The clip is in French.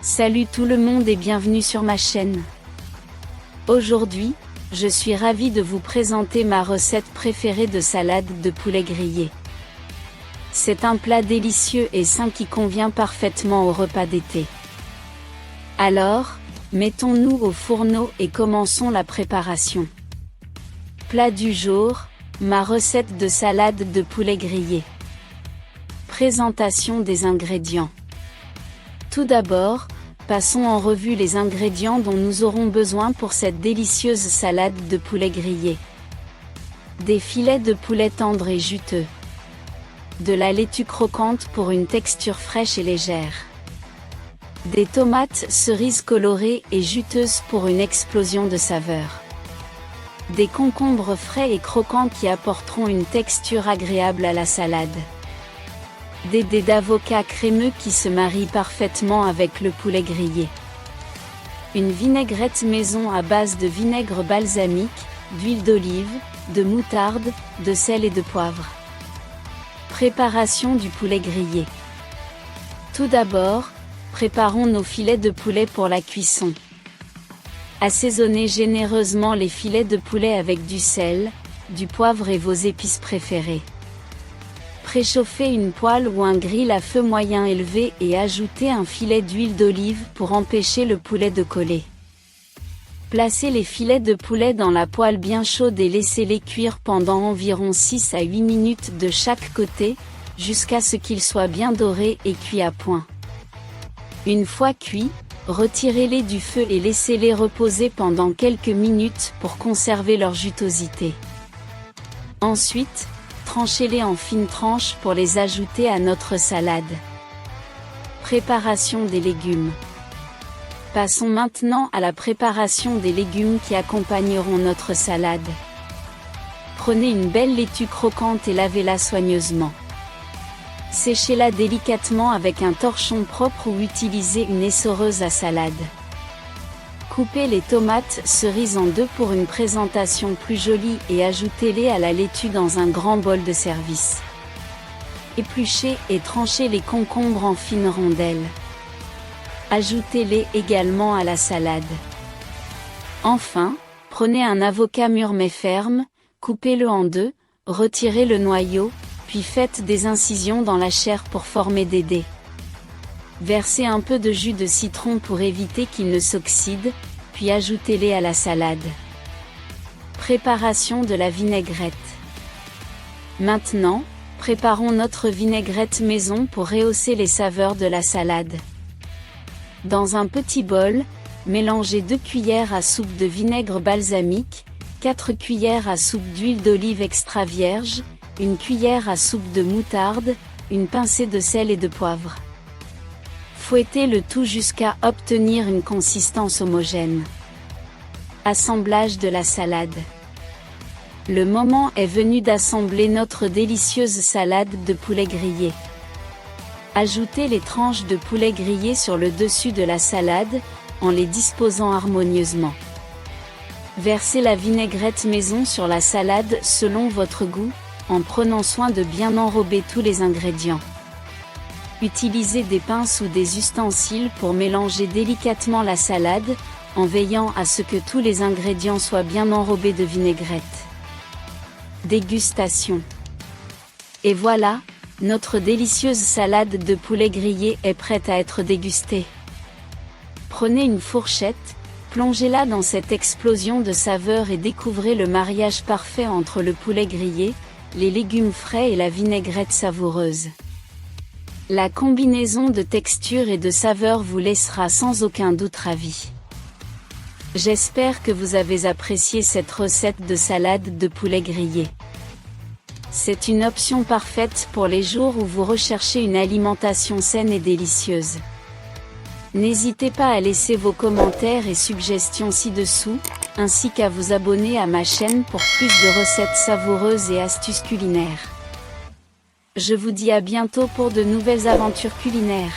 Salut tout le monde et bienvenue sur ma chaîne. Aujourd'hui, je suis ravie de vous présenter ma recette préférée de salade de poulet grillé. C'est un plat délicieux et sain qui convient parfaitement au repas d'été. Alors, mettons-nous au fourneau et commençons la préparation. Plat du jour, ma recette de salade de poulet grillé. Présentation des ingrédients. Tout d'abord, passons en revue les ingrédients dont nous aurons besoin pour cette délicieuse salade de poulet grillé. Des filets de poulet tendres et juteux. De la laitue croquante pour une texture fraîche et légère. Des tomates cerises colorées et juteuses pour une explosion de saveurs. Des concombres frais et croquants qui apporteront une texture agréable à la salade. Des dés d'avocat crémeux qui se marient parfaitement avec le poulet grillé. Une vinaigrette maison à base de vinaigre balsamique, d'huile d'olive, de moutarde, de sel et de poivre. Préparation du poulet grillé. Tout d'abord, préparons nos filets de poulet pour la cuisson. Assaisonnez généreusement les filets de poulet avec du sel, du poivre et vos épices préférées. Préchauffez une poêle ou un grill à feu moyen élevé et ajoutez un filet d'huile d'olive pour empêcher le poulet de coller. Placez les filets de poulet dans la poêle bien chaude et laissez-les cuire pendant environ 6 à 8 minutes de chaque côté, jusqu'à ce qu'ils soient bien dorés et cuits à point. Une fois cuits, retirez-les du feu et laissez-les reposer pendant quelques minutes pour conserver leur jutosité. Ensuite, tranchez-les en fines tranches pour les ajouter à notre salade. Préparation des légumes. Passons maintenant à la préparation des légumes qui accompagneront notre salade. Prenez une belle laitue croquante et lavez-la soigneusement. Séchez-la délicatement avec un torchon propre ou utilisez une essoreuse à salade. Coupez les tomates cerises en deux pour une présentation plus jolie et ajoutez-les à la laitue dans un grand bol de service. Épluchez et tranchez les concombres en fines rondelles. Ajoutez-les également à la salade. Enfin, prenez un avocat mûr mais ferme, coupez-le en deux, retirez le noyau, puis faites des incisions dans la chair pour former des dés. Versez un peu de jus de citron pour éviter qu'il ne s'oxyde, puis ajoutez-les à la salade. Préparation de la vinaigrette. Maintenant, préparons notre vinaigrette maison pour rehausser les saveurs de la salade. Dans un petit bol, mélangez 2 cuillères à soupe de vinaigre balsamique, 4 cuillères à soupe d'huile d'olive extra vierge, 1 cuillère à soupe de moutarde, une pincée de sel et de poivre. Fouettez le tout jusqu'à obtenir une consistance homogène. Assemblage de la salade. Le moment est venu d'assembler notre délicieuse salade de poulet grillé. Ajoutez les tranches de poulet grillé sur le dessus de la salade, en les disposant harmonieusement. Versez la vinaigrette maison sur la salade selon votre goût, en prenant soin de bien enrober tous les ingrédients. Utilisez des pinces ou des ustensiles pour mélanger délicatement la salade, en veillant à ce que tous les ingrédients soient bien enrobés de vinaigrette. Dégustation. Et voilà, notre délicieuse salade de poulet grillé est prête à être dégustée. Prenez une fourchette, plongez-la dans cette explosion de saveurs et découvrez le mariage parfait entre le poulet grillé, les légumes frais et la vinaigrette savoureuse. La combinaison de textures et de saveurs vous laissera sans aucun doute ravi. J'espère que vous avez apprécié cette recette de salade de poulet grillé. C'est une option parfaite pour les jours où vous recherchez une alimentation saine et délicieuse. N'hésitez pas à laisser vos commentaires et suggestions ci-dessous, ainsi qu'à vous abonner à ma chaîne pour plus de recettes savoureuses et astuces culinaires. Je vous dis à bientôt pour de nouvelles aventures culinaires.